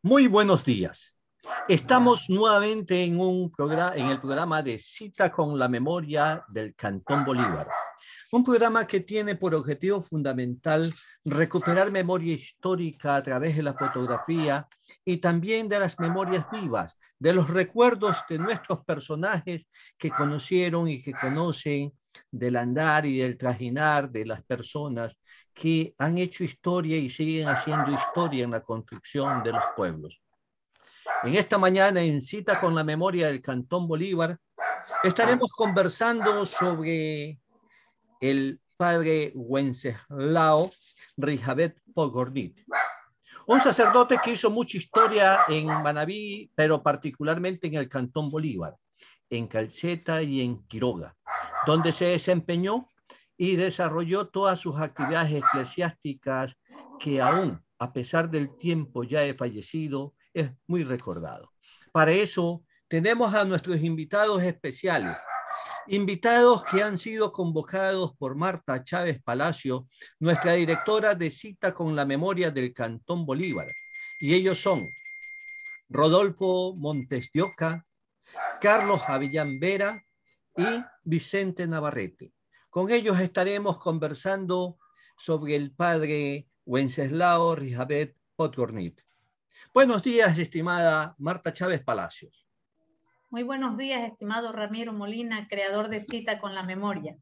Muy buenos días. Estamos nuevamente en el programa de Cita con la Memoria del Cantón Bolívar. Un programa que tiene por objetivo fundamental recuperar memoria histórica a través de la fotografía y también de las memorias vivas, de los recuerdos de nuestros personajes que conocieron y que conocen del andar y del trajinar de las personas que han hecho historia y siguen haciendo historia en la construcción de los pueblos. En esta mañana, en Cita con la Memoria del Cantón Bolívar, estaremos conversando sobre el padre Wenceslao Rijabet Pogornit, un sacerdote que hizo mucha historia en Manabí, pero particularmente en el Cantón Bolívar, en Calceta y en Quiroga, donde se desempeñó y desarrolló todas sus actividades eclesiásticas que aún, a pesar del tiempo ya he fallecido, es muy recordado. Para eso tenemos a nuestros invitados especiales, invitados que han sido convocados por Marta Chávez Palacio, nuestra directora de Cita con la Memoria del Cantón Bolívar. Y ellos son Rodolfo Montes de Oca, Carlos Avellán Vera y Vicente Navarrete. Con ellos estaremos conversando sobre el padre Wenceslao Rijabet Podgornit. Buenos días, estimada Marta Chávez Palacios. Muy buenos días, estimado Ramiro Molina, creador de Cita con la Memoria.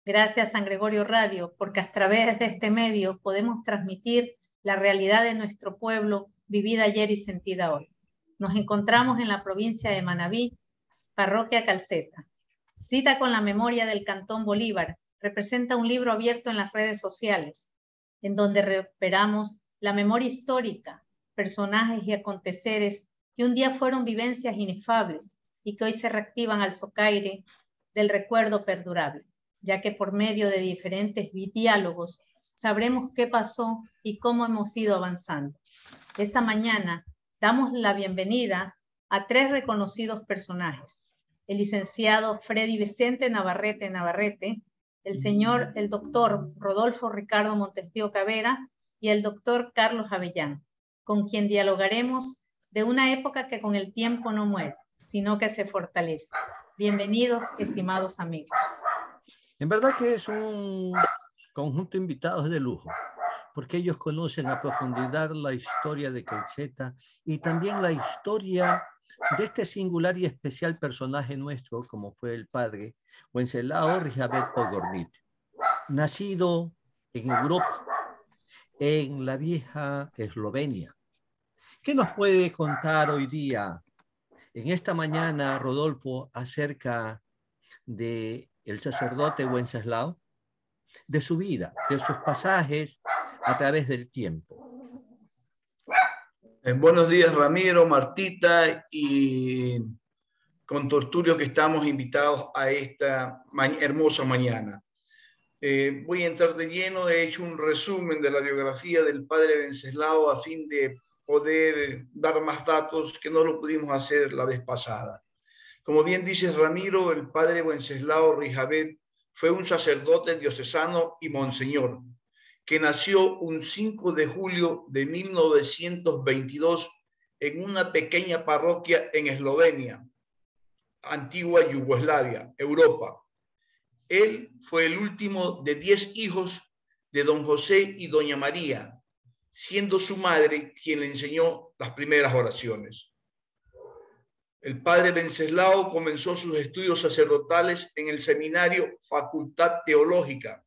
Gracias, San Gregorio Radio, porque a través de este medio podemos transmitir la realidad de nuestro pueblo, vivida ayer y sentida hoy. Nos encontramos en la provincia de Manabí, parroquia Calceta. Cita con la Memoria del Cantón Bolívar representa un libro abierto en las redes sociales, en donde recuperamos la memoria histórica, personajes y aconteceres que un día fueron vivencias inefables y que hoy se reactivan al socaire del recuerdo perdurable, ya que por medio de diferentes diálogos sabremos qué pasó y cómo hemos ido avanzando. Esta mañana damos la bienvenida a tres reconocidos personajes: el licenciado Freddy Vicente Navarrete, el doctor Rodolfo Ricardo Montes de Oca y el doctor Carlos Avellán, con quien dialogaremos de una época que con el tiempo no muere, sino que se fortalece. Bienvenidos, estimados amigos. En verdad que es un conjunto de invitados de lujo, porque ellos conocen a profundidad la historia de Calceta y también la historia de este singular y especial personaje nuestro, como fue el padre Wenceslao Rijabet Pogornit, nacido en Europa, en la vieja Eslovenia. ¿Qué nos puede contar hoy día, en esta mañana, Rodolfo, acerca de el sacerdote Wenceslao, de su vida, de sus pasajes a través del tiempo? Buenos días, Ramiro, Martita y con Torturio, que estamos invitados a esta hermosa mañana. Voy a entrar de lleno. He hecho un resumen de la biografía del padre Wenceslao a fin de poder dar más datos que no lo pudimos hacer la vez pasada. Como bien dices, Ramiro, el padre Wenceslao Rijabet fue un sacerdote diocesano y monseñor, que nació un 5 de julio de 1922 en una pequeña parroquia en Eslovenia, antigua Yugoslavia, Europa. Él fue el último de 10 hijos de don José y doña María, siendo su madre quien le enseñó las primeras oraciones. El padre Wenceslao comenzó sus estudios sacerdotales en el seminario Facultad Teológica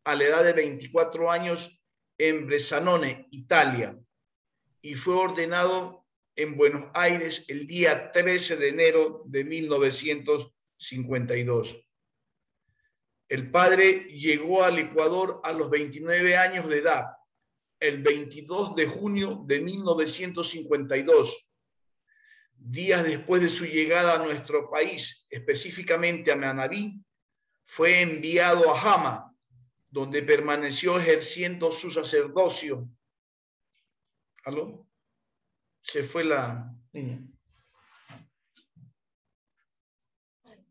a la edad de 24 años en Bressanone, Italia, y fue ordenado en Buenos Aires el día 13 de enero de 1952. El padre llegó al Ecuador a los 29 años de edad, el 22 de junio de 1952. Días después de su llegada a nuestro país, específicamente a Manabí, fue enviado a Jama, donde permaneció ejerciendo su sacerdocio. ¿Aló? Se fue la niña.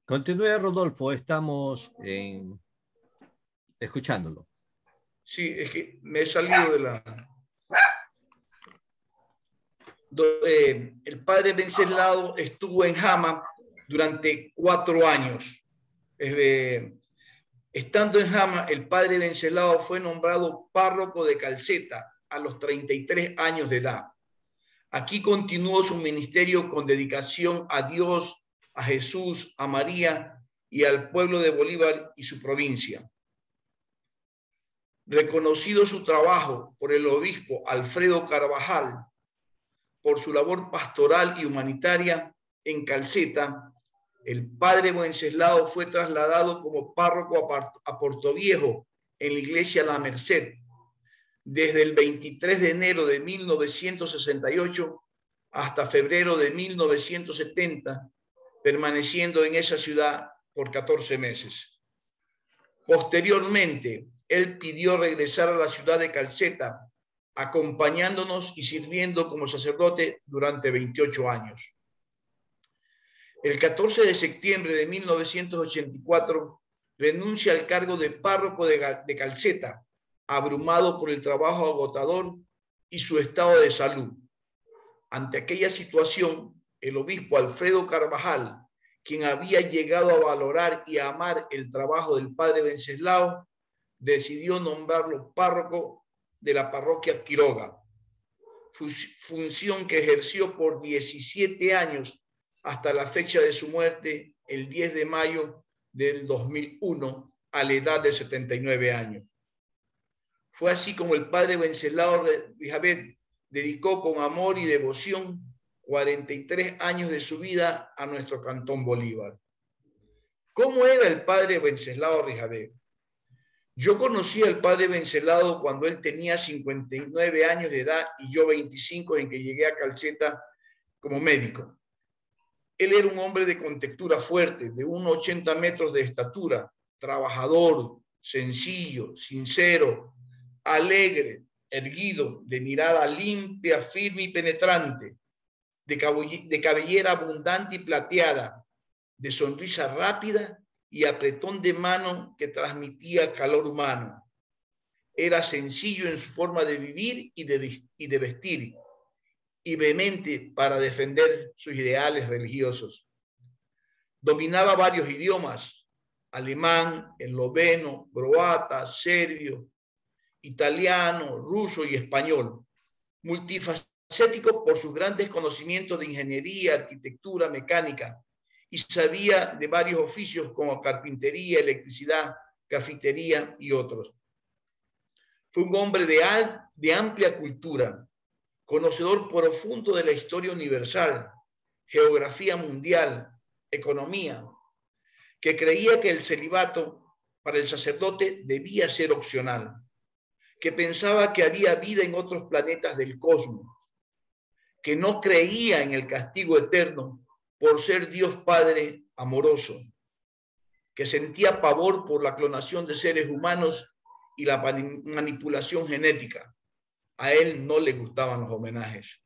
Continúe, Rodolfo, estamos escuchándolo. Sí, es que me he salido de la... El padre Wenceslao estuvo en Jama durante 4 años. Estando en Jama, el padre Wenceslao fue nombrado párroco de Calceta a los 33 años de edad. Aquí continuó su ministerio con dedicación a Dios, a Jesús, a María y al pueblo de Bolívar y su provincia. Reconocido su trabajo por el obispo Alfredo Carvajal, por su labor pastoral y humanitaria en Calceta, el padre Wenceslao fue trasladado como párroco a Portoviejo, en la iglesia La Merced, desde el 23 de enero de 1968 hasta febrero de 1970, permaneciendo en esa ciudad por 14 meses. Posteriormente, él pidió regresar a la ciudad de Calceta, acompañándonos y sirviendo como sacerdote durante 28 años. El 14 de septiembre de 1984 renuncia al cargo de párroco de Calceta, abrumado por el trabajo agotador y su estado de salud. Ante aquella situación, el obispo Alfredo Carvajal, quien había llegado a valorar y a amar el trabajo del padre Wenceslao, decidió nombrarlo párroco de la parroquia Quiroga, función que ejerció por 17 años hasta la fecha de su muerte, el 10 de mayo del 2001, a la edad de 79 años. Fue así como el padre Wenceslao Rijabet dedicó con amor y devoción 43 años de su vida a nuestro Cantón Bolívar. ¿Cómo era el padre Wenceslao Rijabet? Yo conocí al padre Wenceslao cuando él tenía 59 años de edad y yo 25 en que llegué a Calceta como médico. Él era un hombre de contextura fuerte, de unos 80 metros de estatura, trabajador, sencillo, sincero, alegre, erguido, de mirada limpia, firme y penetrante, de cabellera abundante y plateada, de sonrisa rápida y apretón de mano que transmitía calor humano. Era sencillo en su forma de vivir y de vestir, y vehemente para defender sus ideales religiosos. Dominaba varios idiomas: alemán, esloveno, croata, serbio, italiano, ruso y español. Multifacético por sus grandes conocimientos de ingeniería, arquitectura, mecánica, y sabía de varios oficios como carpintería, electricidad, cafetería y otros. Fue un hombre de amplia cultura, conocedor profundo de la historia universal, geografía mundial, economía, que creía que el celibato para el sacerdote debía ser opcional, que pensaba que había vida en otros planetas del cosmos, que no creía en el castigo eterno por ser Dios Padre amoroso, que sentía pavor por la clonación de seres humanos y la manipulación genética. A él no le gustaban los homenajes.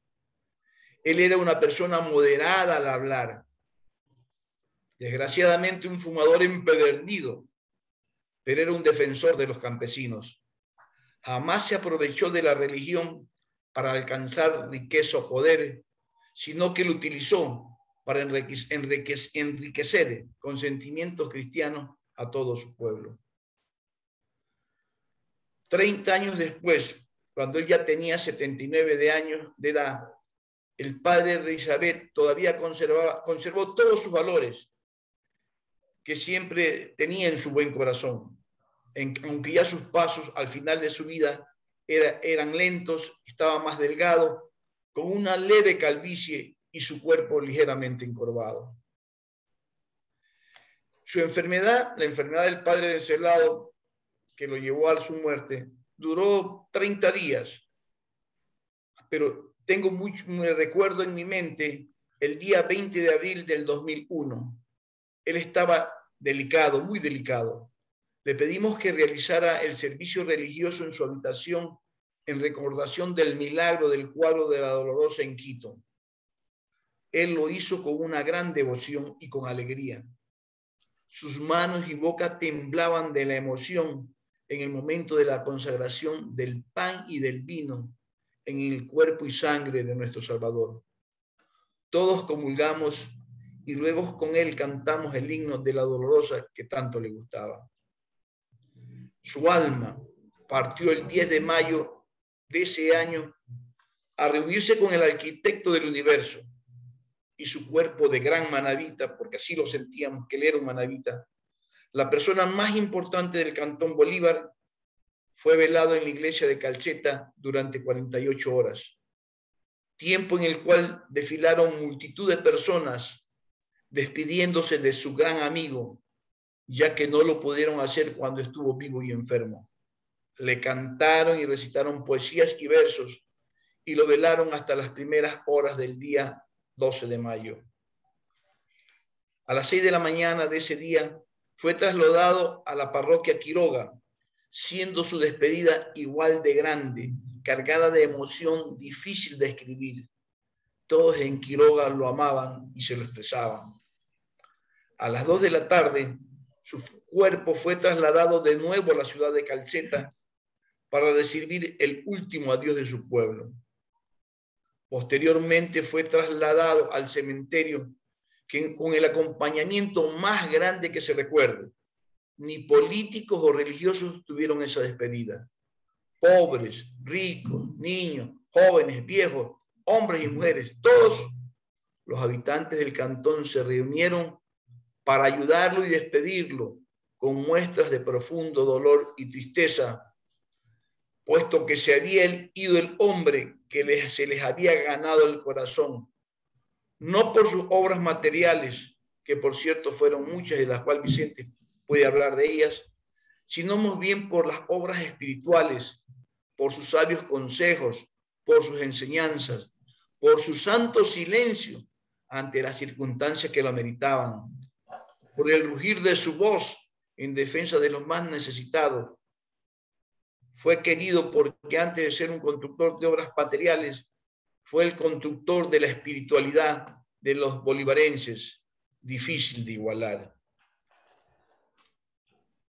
Él era una persona moderada al hablar. Desgraciadamente un fumador empedernido, pero era un defensor de los campesinos. Jamás se aprovechó de la religión para alcanzar riqueza o poder, sino que lo utilizó para enriquecer con sentimientos cristianos a todo su pueblo. 30 años después, cuando él ya tenía 79 años de edad, el padre Rijabet todavía conservó todos sus valores que siempre tenía en su buen corazón, aunque ya sus pasos al final de su vida eran lentos, estaba más delgado, con una leve calvicie y su cuerpo ligeramente encorvado. Su enfermedad, la enfermedad del padre Wenceslao, que lo llevó a su muerte, duró 30 días, pero tengo me recuerdo en mi mente el día 20 de abril del 2001. Él estaba delicado, muy delicado. Le pedimos que realizara el servicio religioso en su habitación en recordación del milagro del cuadro de la Dolorosa en Quito. Él lo hizo con una gran devoción y con alegría. Sus manos y boca temblaban de la emoción en el momento de la consagración del pan y del vino en el cuerpo y sangre de nuestro Salvador. Todos comulgamos y luego con él cantamos el himno de la Dolorosa que tanto le gustaba. Su alma partió el 10 de mayo de ese año a reunirse con el arquitecto del universo, y su cuerpo de gran manabita, porque así lo sentíamos, que él era un manabita, la persona más importante del Cantón Bolívar, fue velado en la iglesia de Calcheta durante 48 horas, tiempo en el cual desfilaron multitud de personas despidiéndose de su gran amigo, ya que no lo pudieron hacer cuando estuvo vivo y enfermo. Le cantaron y recitaron poesías y versos y lo velaron hasta las primeras horas del día 12 de mayo. A las 6 de la mañana de ese día fue trasladado a la parroquia Quiroga, siendo su despedida igual de grande, cargada de emoción difícil de escribir. Todos en Quiroga lo amaban y se lo expresaban. A las 2 de la tarde, su cuerpo fue trasladado de nuevo a la ciudad de Calcheta para recibir el último adiós de su pueblo. Posteriormente fue trasladado al cementerio con el acompañamiento más grande que se recuerde. Ni políticos o religiosos tuvieron esa despedida. Pobres, ricos, niños, jóvenes, viejos, hombres y mujeres, todos los habitantes del cantón se reunieron para ayudarlo y despedirlo con muestras de profundo dolor y tristeza, puesto que se había ido el hombre que se les había ganado el corazón, no por sus obras materiales, que por cierto fueron muchas, de las cuales Vicente puede hablar de ellas, sino más bien por las obras espirituales, por sus sabios consejos, por sus enseñanzas, por su santo silencio ante las circunstancias que lo ameritaban, por el rugir de su voz en defensa de los más necesitados. Fue querido porque antes de ser un constructor de obras materiales, fue el constructor de la espiritualidad de los bolivarenses, difícil de igualar.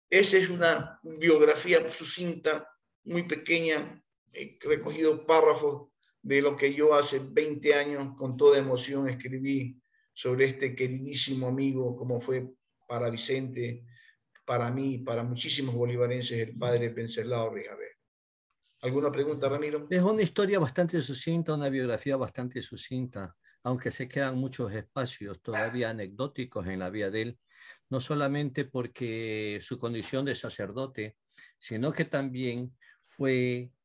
Esa es una biografía sucinta, muy pequeña, he recogido párrafos de lo que yo hace 20 años con toda emoción escribí sobre este queridísimo amigo, como fue para Vicente, para mí, para muchísimos bolivarenses, el padre Wenceslao Rijabé. ¿Alguna pregunta, Ramiro? Es una historia bastante sucinta, una biografía bastante sucinta, aunque se quedan muchos espacios todavía anecdóticos en la vida de él, no solamente porque su condición de sacerdote, sino que también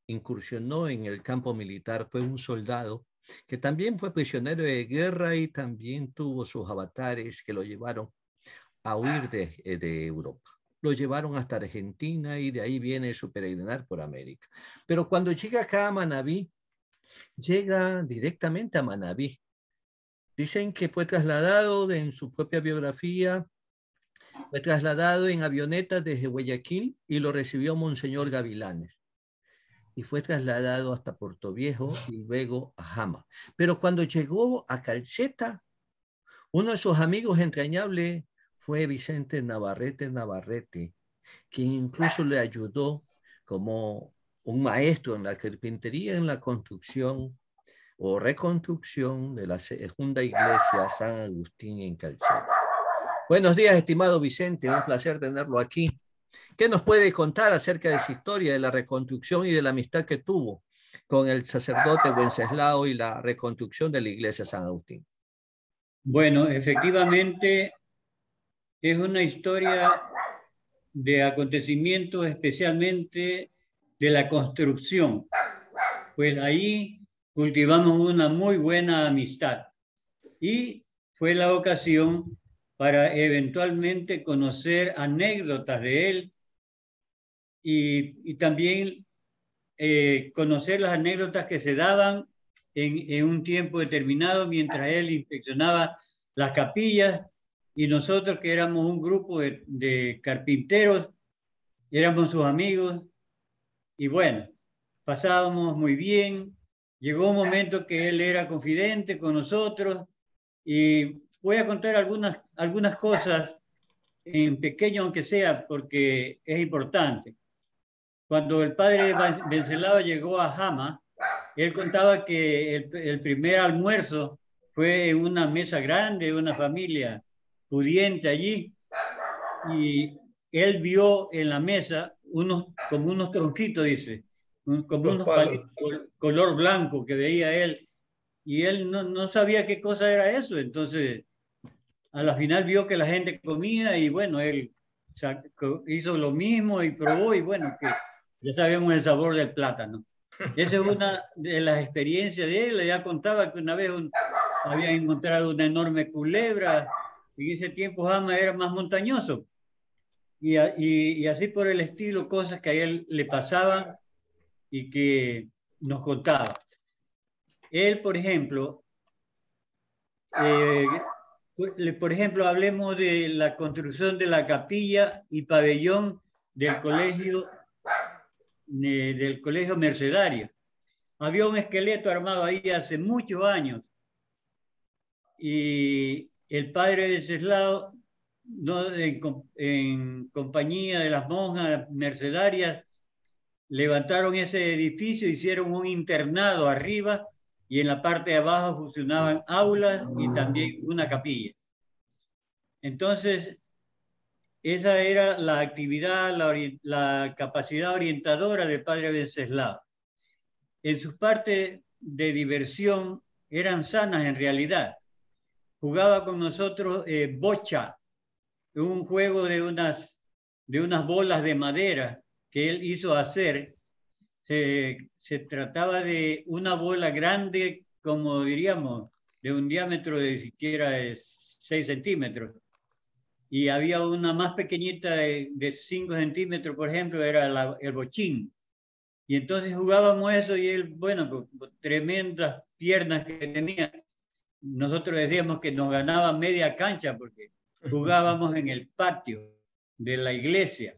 incursionó en el campo militar, fue un soldado que también fue prisionero de guerra y también tuvo sus avatares que lo llevaron a huir de Europa. Lo llevaron hasta Argentina y de ahí viene su peregrinar por América. Pero cuando llega acá a Manabí, llega directamente a Manabí. Dicen que fue trasladado en su propia biografía, fue trasladado en avioneta desde Guayaquil y lo recibió Monseñor Gavilanes. Y fue trasladado hasta Puerto Viejo y luego a Jama. Pero cuando llegó a Calcheta, uno de sus amigos entrañables fue Vicente Navarrete, quien incluso le ayudó como un maestro en la carpintería, en la construcción o reconstrucción de la segunda iglesia San Agustín en Calcheta. Buenos días, estimado Vicente, un placer tenerlo aquí. ¿Qué nos puede contar acerca de su historia, de la reconstrucción y de la amistad que tuvo con el sacerdote Wenceslao y la reconstrucción de la iglesia San Agustín? Bueno, efectivamente es una historia de acontecimientos, especialmente de la construcción. Pues ahí cultivamos una muy buena amistad y fue la ocasión para eventualmente conocer anécdotas de él y también conocer las anécdotas que se daban en un tiempo determinado mientras él inspeccionaba las capillas y nosotros, que éramos un grupo de carpinteros, éramos sus amigos y bueno, pasábamos muy bien. Llegó un momento que él era confidente con nosotros y voy a contar algunas cosas en pequeño, aunque sea, porque es importante. Cuando el padre Wenceslao llegó a Jama, él contaba que el primer almuerzo fue en una mesa grande, una familia pudiente allí, y él vio en la mesa como unos tronquitos, dice, como Los unos palos. palitos color blanco que veía él, y él no sabía qué cosa era eso. Entonces a la final vio que la gente comía y bueno, él hizo lo mismo y probó, y bueno, que ya sabemos el sabor del plátano. Esa es una de las experiencias de él. Ya contaba que una vez había encontrado una enorme culebra. En ese tiempo Jama era más montañoso. Y así por el estilo, cosas que a él le pasaban y que nos contaba. Él, por ejemplo, por ejemplo, hablemos de la construcción de la capilla y pabellón del colegio Mercedario. Había un esqueleto armado ahí hace muchos años y el padre de Wenceslao, no, en compañía de las monjas mercedarias, levantaron ese edificio, hicieron un internado arriba y en la parte de abajo funcionaban aulas y también una capilla. Entonces, esa era la actividad, la capacidad orientadora del padre Wenceslao. En sus partes de diversión eran sanas en realidad. Jugaba con nosotros bocha, un juego de unas bolas de madera que él hizo hacer. Se trataba de una bola grande, como diríamos, de un diámetro de siquiera 6 centímetros. Y había una más pequeñita de 5 centímetros, por ejemplo, era el bochín. Y entonces jugábamos eso y él, bueno, con tremendas piernas que tenía, nosotros decíamos que nos ganaba media cancha porque jugábamos en el patio de la iglesia,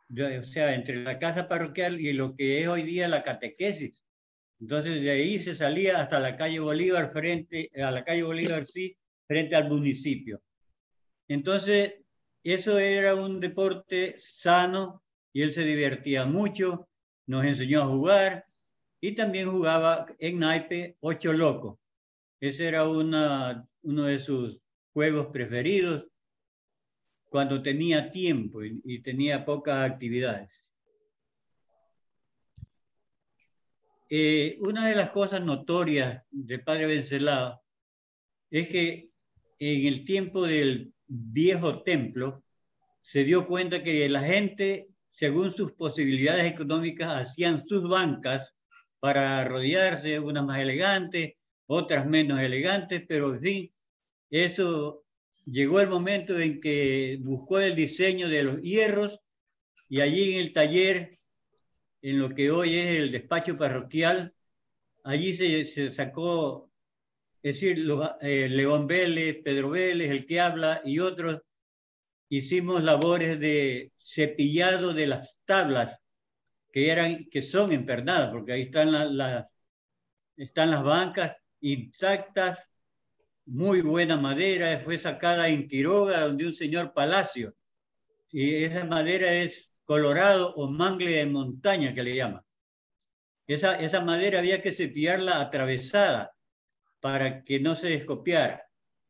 o sea, entre la casa parroquial y lo que es hoy día la catequesis. Entonces de ahí se salía hasta la calle Bolívar, frente al municipio. Entonces, eso era un deporte sano y él se divertía mucho, nos enseñó a jugar y también jugaba en naipe 8 locos. Ese era uno de sus juegos preferidos cuando tenía tiempo y tenía pocas actividades. Una de las cosas notorias del padre Wenceslao es que en el tiempo del viejo templo se dio cuenta que la gente, según sus posibilidades económicas, hacían sus bancas para rodearse, unas más elegantes, otras menos elegantes, pero en fin, eso llegó el momento en que buscó el diseño de los hierros y allí en el taller, en lo que hoy es el despacho parroquial, allí se sacó, es decir, León Vélez, Pedro Vélez, el que habla y otros, hicimos labores de cepillado de las tablas que son empernadas, porque ahí están las bancas intactas, muy buena madera, fue sacada en Quiroga, donde un señor Palacio, y esa madera es colorado o mangle de montaña que le llaman. Esa madera había que cepillarla atravesada para que no se descopiara.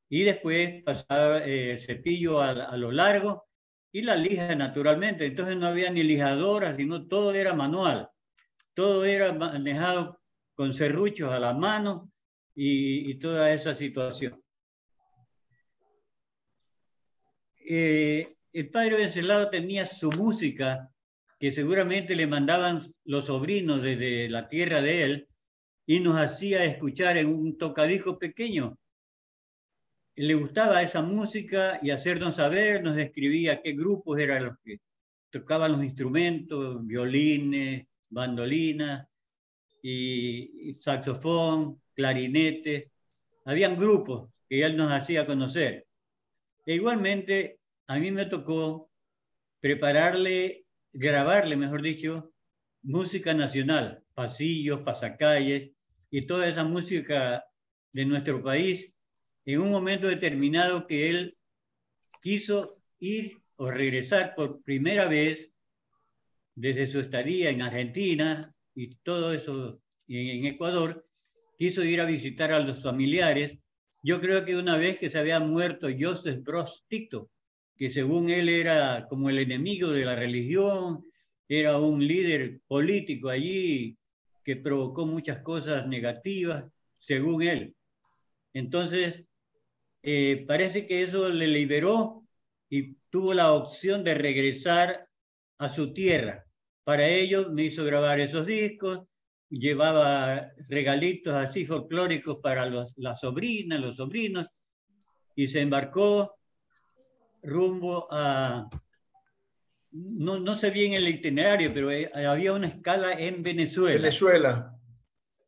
Y después pasaba el cepillo a lo largo y la lija naturalmente. Entonces no había ni lijadoras, sino todo era manual. Todo era manejado con serruchos a la mano y toda esa situación. El padre Wenceslao tenía su música que seguramente le mandaban los sobrinos desde la tierra de él y nos hacía escuchar en un tocadiscos pequeño. Le gustaba esa música y hacernos saber, nos describía qué grupos eran los que tocaban los instrumentos, violines, bandolinas y saxofón, clarinete. Habían grupos que él nos hacía conocer. E igualmente, a mí me tocó grabarle, mejor dicho, música nacional, pasillos, pasacalles y toda esa música de nuestro país en un momento determinado que él quiso ir o regresar por primera vez desde su estadía en Argentina y todos esos en Ecuador, quiso ir a visitar a los familiares. Yo creo que una vez que se había muerto Joseph Broz Tito, que según él era como el enemigo de la religión, era un líder político allí que provocó muchas cosas negativas, según él. Entonces, parece que eso le liberó y tuvo la opción de regresar a su tierra. Para ello me hizo grabar esos discos, llevaba regalitos así folclóricos para las sobrinas, los sobrinos, y se embarcó rumbo a, no sé bien el itinerario, pero había una escala en Venezuela. Venezuela.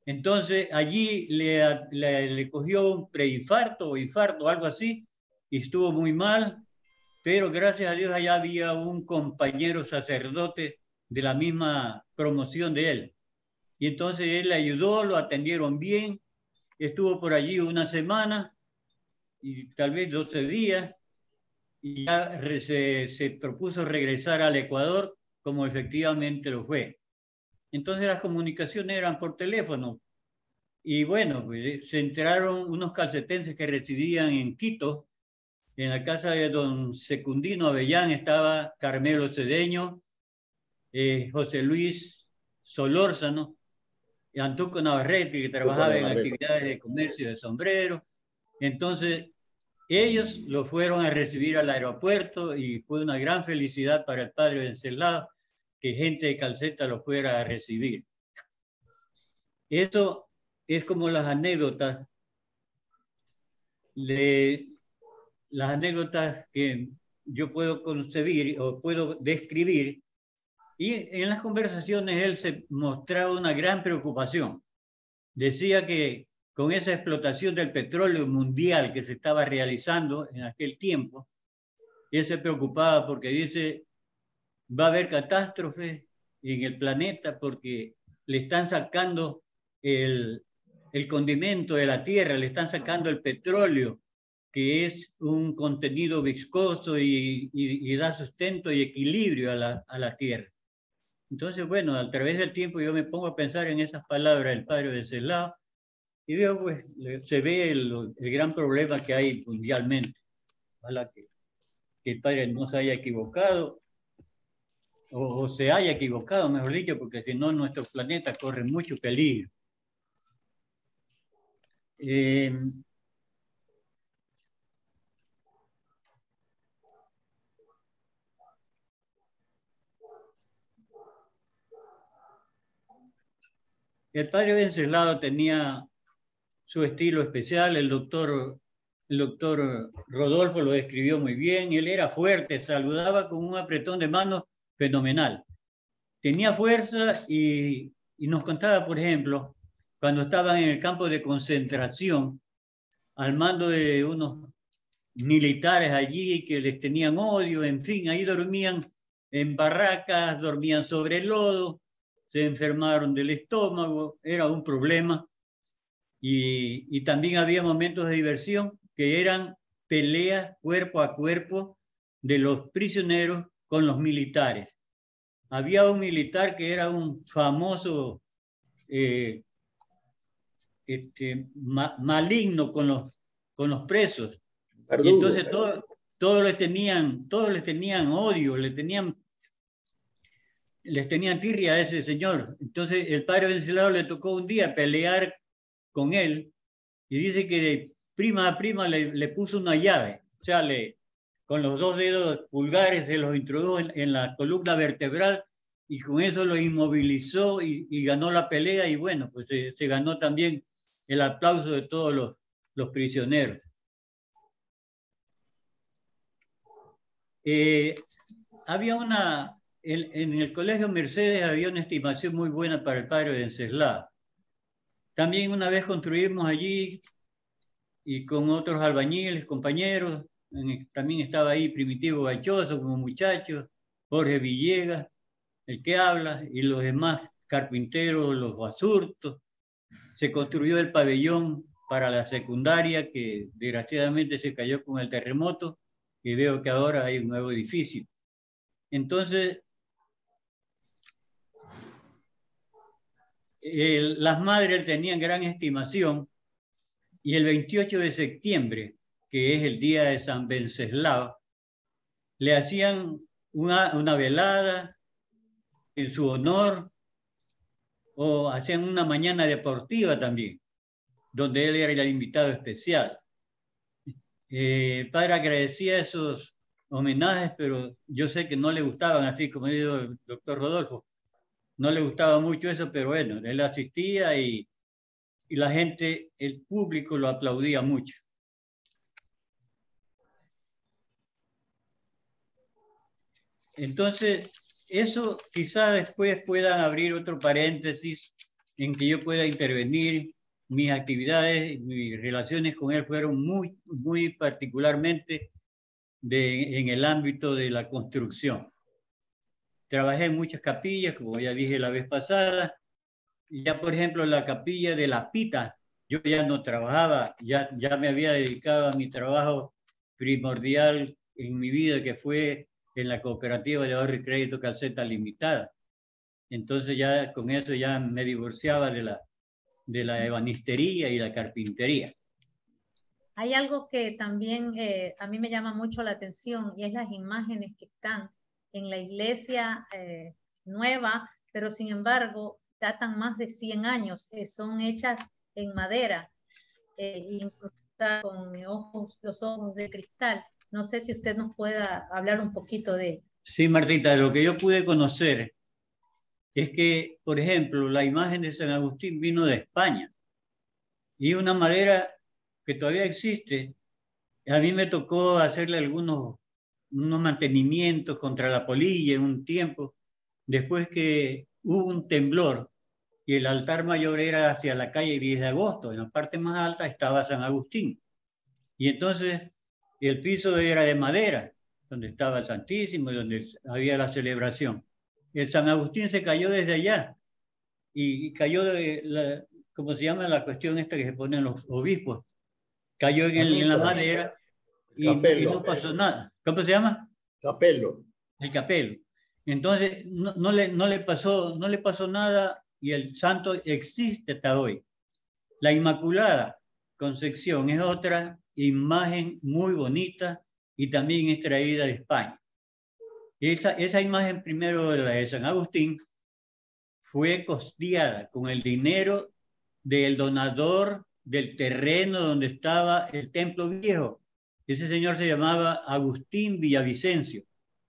Entonces allí le cogió un preinfarto o infarto, algo así, y estuvo muy mal, pero gracias a Dios allá había un compañero sacerdote de la misma promoción de él. Y entonces él le ayudó, lo atendieron bien, estuvo por allí una semana y tal vez 12 días, y ya se propuso regresar al Ecuador, como efectivamente lo fue. Entonces las comunicaciones eran por teléfono. Y bueno, pues, se enteraron unos calcetenses que residían en Quito. En la casa de don Secundino Avellán estaba Carmelo Cedeño, José Luis Solórzano, y Antuco Navarrete, que trabajaba en actividades de comercio de sombrero. Entonces, ellos lo fueron a recibir al aeropuerto y fue una gran felicidad para el padre Venceslao que gente de Calceta lo fuera a recibir. Eso es como las anécdotas que yo puedo concebir o puedo describir, y en las conversaciones él se mostraba una gran preocupación. Decía que con esa explotación del petróleo mundial que se estaba realizando en aquel tiempo, él se preocupaba porque dice, va a haber catástrofes en el planeta porque le están sacando el condimento de la tierra, le están sacando el petróleo, que es un contenido viscoso y da sustento y equilibrio a la tierra. Entonces, bueno, a través del tiempo yo me pongo a pensar en esas palabras del padre Venceslao y veo, pues, se ve el gran problema que hay mundialmente. Ojalá que el padre no se haya equivocado, o se haya equivocado, mejor dicho, porque si no, nuestro planeta corre mucho peligro. El padre Venceslao tenía su estilo especial, el doctor Rodolfo lo describió muy bien, él era fuerte, saludaba con un apretón de manos fenomenal. Tenía fuerza y nos contaba, por ejemplo, cuando estaban en el campo de concentración, al mando de unos militares allí que les tenían odio, en fin, ahí dormían en barracas, dormían sobre el lodo, se enfermaron del estómago, era un problema. Y también había momentos de diversión que eran peleas cuerpo a cuerpo de los prisioneros con los militares. Había un militar que era un famoso maligno con los presos. Y entonces todos les tenían odio, les tenían tirria a ese señor. Entonces el padre Venceslao le tocó un día pelear con él y dice que de prima a prima le puso una llave, o sea, con los 2 dedos pulgares se los introdujo en la columna vertebral y con eso lo inmovilizó y ganó la pelea y bueno, pues se ganó también el aplauso de todos los prisioneros. Había en el Colegio Mercedes había una estimación muy buena para el padre Venceslao. También una vez construimos allí y con otros albañiles, compañeros, también estaba ahí Primitivo Gachoso como muchacho, Jorge Villegas, el que habla, y los demás carpinteros, los basurtos. Se construyó el pabellón para la secundaria que desgraciadamente se cayó con el terremoto y veo que ahora hay un nuevo edificio. Entonces, las madres tenían gran estimación y el 28 de septiembre, que es el día de San Venceslao, le hacían una velada en su honor o hacían una mañana deportiva también, donde él era el invitado especial. El padre agradecía esos homenajes, pero yo sé que no le gustaban, así como dijo el doctor Rodolfo, no le gustaba mucho eso, pero bueno, él asistía y la gente, el público lo aplaudía mucho. Entonces, eso quizá después puedan abrir otro paréntesis en que yo pueda intervenir. Mis actividades, mis relaciones con él fueron muy particularmente en el ámbito de la construcción. Trabajé en muchas capillas, como ya dije la vez pasada. Ya, por ejemplo, la capilla de La Pita, yo ya no trabajaba, ya me había dedicado a mi trabajo primordial en mi vida, que fue en la cooperativa de ahorro y crédito Calceta Limitada. Entonces ya con eso ya me divorciaba de la ebanistería y la carpintería. Hay algo que también a mí me llama mucho la atención y es las imágenes que están en la iglesia nueva, pero sin embargo datan más de 100 años, son hechas en madera, incrustadas con los ojos de cristal. No sé si usted nos pueda hablar un poquito de ello. Sí, Martita, lo que yo pude conocer es que, por ejemplo, la imagen de San Agustín vino de España y una madera que todavía existe. A mí me tocó hacerle unos mantenimientos contra la polilla en un tiempo, después que hubo un temblor y el altar mayor era hacia la calle 10 de agosto, en la parte más alta estaba San Agustín. Y entonces el piso era de madera, donde estaba el Santísimo y donde había la celebración. El San Agustín se cayó desde allá y cayó de ¿cómo se llama la cuestión esta que se ponen los obispos? Cayó en la madera y no pasó nada. ¿Cómo se llama? Capelo. El capelo. Entonces no le pasó nada y el santo existe hasta hoy. La Inmaculada Concepción es otra imagen muy bonita y también es traída de España. Esa imagen primero, la de San Agustín, fue costeada con el dinero del donador del terreno donde estaba el templo viejo. Ese señor se llamaba Agustín Villavicencio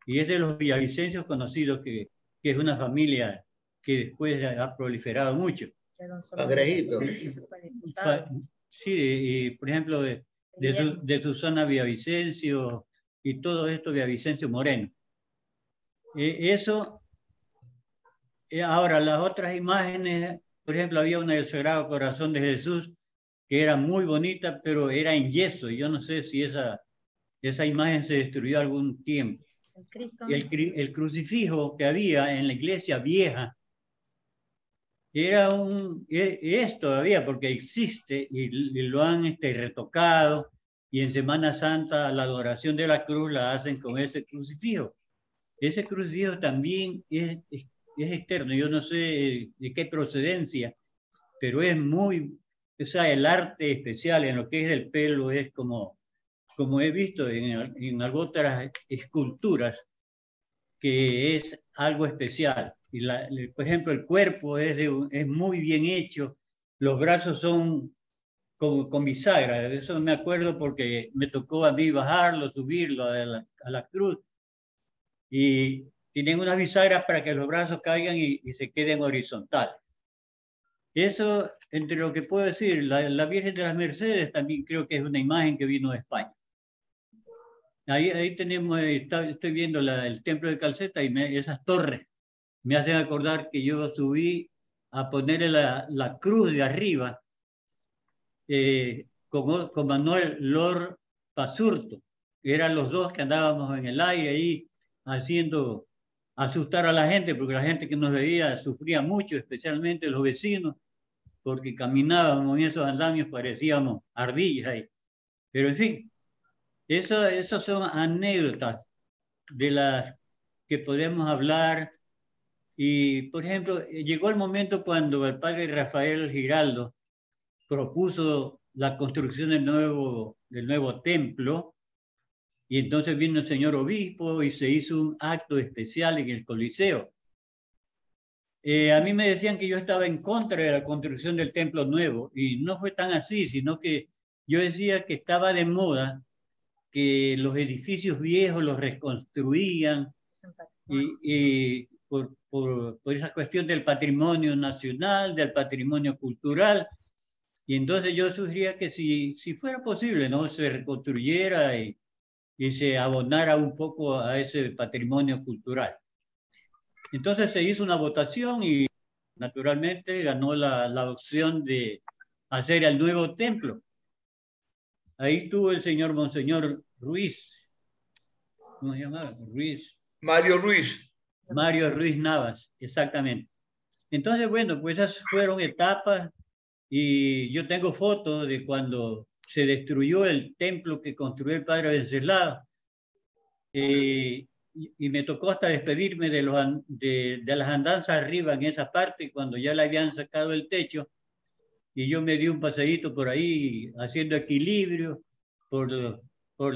y es de los villavicencios conocidos que es una familia que después ha proliferado mucho. Agrejito. Sí, por ejemplo, de Susana Villavicencio y todo esto Villavicencio Moreno. Eso, ahora las otras imágenes, por ejemplo, había una del Sagrado Corazón de Jesús que era muy bonita, pero era en yeso. Yo no sé si esa imagen se destruyó algún tiempo. El crucifijo que había en la iglesia vieja es todavía porque existe y lo han retocado, y en Semana Santa la adoración de la cruz la hacen con ese crucifijo. Ese crucifijo también es externo, yo no sé de qué procedencia, pero es o sea, el arte especial en lo que es el pelo es como he visto en otras esculturas, que es algo especial. Y por ejemplo, el cuerpo es muy bien hecho, los brazos son como con bisagra, de eso me acuerdo porque me tocó a mí bajarlo, subirlo a la cruz, y tienen unas bisagras para que los brazos caigan y se queden horizontales. Eso, entre lo que puedo decir, la Virgen de las Mercedes también creo que es una imagen que vino de España. Ahí tenemos, estoy viendo el templo de Calceta y esas torres me hacen acordar que yo subí a ponerle la cruz de arriba con Manuel Lor Pasurto. Eran los dos que andábamos en el aire ahí haciendo asustar a la gente, porque la gente que nos veía sufría mucho, especialmente los vecinos, porque caminábamos en esos andamios, parecíamos ardillas ahí. Pero en fin, esas son anécdotas de las que podemos hablar Y, por ejemplo, llegó el momento cuando el padre Rafael Giraldo propuso la construcción del nuevo templo, y entonces vino el señor obispo y se hizo un acto especial en el Coliseo. A mí me decían que yo estaba en contra de la construcción del templo nuevo, y no fue tan así, sino que yo decía que estaba de moda que los edificios viejos los reconstruían, y por esa cuestión del patrimonio nacional, del patrimonio cultural. Y entonces yo sugería que si fuera posible, ¿no?, se reconstruyera y se abonara un poco a ese patrimonio cultural. Entonces se hizo una votación y naturalmente ganó la opción de hacer el nuevo templo. Ahí tuvo el señor Monseñor Ruiz. ¿Cómo se llamaba? Ruiz. Mario Ruiz. Mario Ruiz Navas, exactamente. Entonces, bueno, pues esas fueron etapas, y yo tengo fotos de cuando se destruyó el templo que construyó el padre Wenceslao, y me tocó hasta despedirme de las andanzas arriba en esa parte, cuando ya le habían sacado el techo, y yo me di un paseíto por ahí haciendo equilibrio por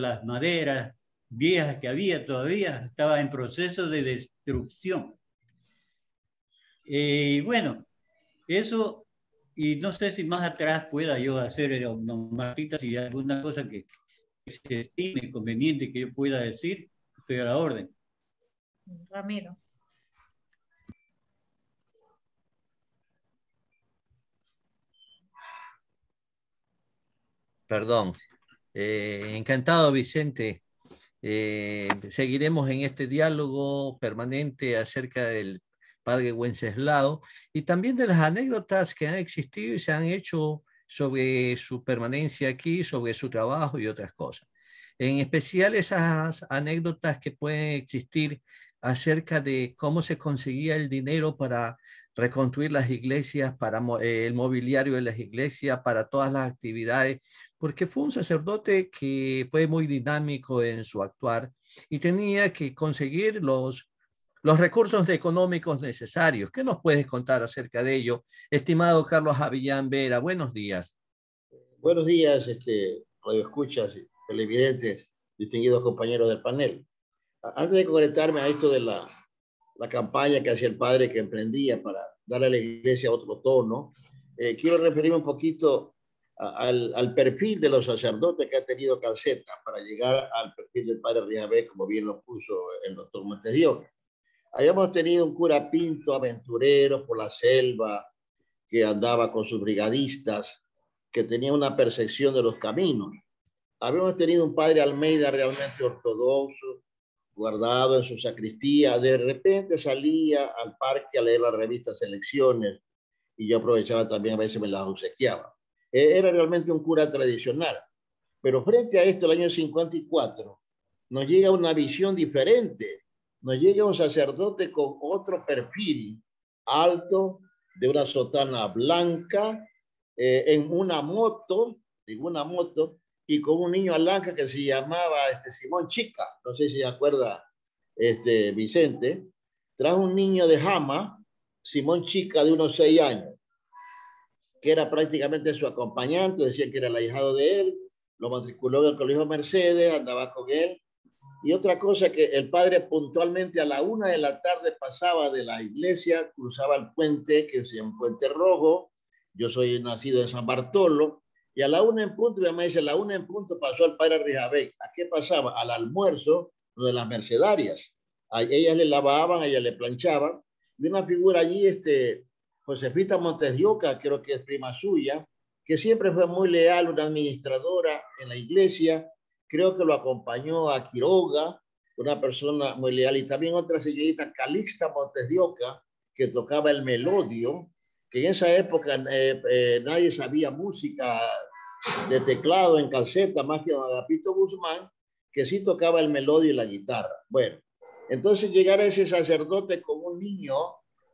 las maderas viejas que había todavía, estaba en proceso de destrucción. Y bueno, eso, y no sé si más atrás pueda yo hacer, Martita, si hay alguna cosa que se estime conveniente que yo pueda decir, estoy a la orden. Ramiro. Perdón. Encantado, Vicente. Seguiremos en este diálogo permanente acerca del padre Wenceslao y también de las anécdotas que han existido y se han hecho sobre su permanencia aquí, sobre su trabajo y otras cosas. En especial esas anécdotas que pueden existir acerca de cómo se conseguía el dinero para reconstruir las iglesias, para el mobiliario de las iglesias, para todas las actividades, porque fue un sacerdote que fue muy dinámico en su actuar y tenía que conseguir los recursos económicos necesarios. ¿Qué nos puedes contar acerca de ello, estimado Carlos Avillán Vera? Buenos días. Buenos días, radioescuchas, televidentes, distinguidos compañeros del panel. Antes de conectarme a esto de la campaña que hacía el padre que emprendía para darle a la iglesia otro tono, quiero referirme un poquito al perfil de los sacerdotes que ha tenido Calceta para llegar al perfil del padre Riabé, como bien lo puso el doctor Montes de Oca. Habíamos tenido un cura Pinto aventurero por la selva, que andaba con sus brigadistas, que tenía una percepción de los caminos. Habíamos tenido un padre Almeida realmente ortodoxo, guardado en su sacristía. De repente salía al parque a leer la revista Selecciones, y yo aprovechaba también, a veces me las obsequiaba. Era realmente un cura tradicional. Pero frente a esto, el año 54, nos llega una visión diferente. Nos llega un sacerdote con otro perfil, alto, de una sotana blanca, en una moto, y con un niño alanca que se llamaba Simón Chica. No sé si se acuerda Vicente. Trajo un niño de Jama, Simón Chica, de unos 6 años, que era prácticamente su acompañante. Decían que era el ahijado de él. Lo matriculó en el Colegio Mercedes, andaba con él. Y otra cosa, que el padre puntualmente a la 1 de la tarde pasaba de la iglesia, cruzaba el puente, que se llama Puente Rojo. Yo soy nacido en San Bartolo. Y a la 1 en punto, mi mamá dice, a la 1 en punto pasó el padre Rijabé. ¿A qué pasaba? Al almuerzo de las mercedarias. A ellas le lavaban, a ellas le planchaban. Y una figura allí, Josefita Montes de Oca, creo que es prima suya, que siempre fue muy leal, una administradora en la iglesia. Creo que lo acompañó a Quiroga, una persona muy leal, y también otra señorita, Calixta Montes de Oca, que tocaba el melodio, que en esa época nadie sabía música de teclado en Calceta, más que don Agapito Guzmán, que sí tocaba el melodio y la guitarra. Bueno, entonces llegar a ese sacerdote con un niño,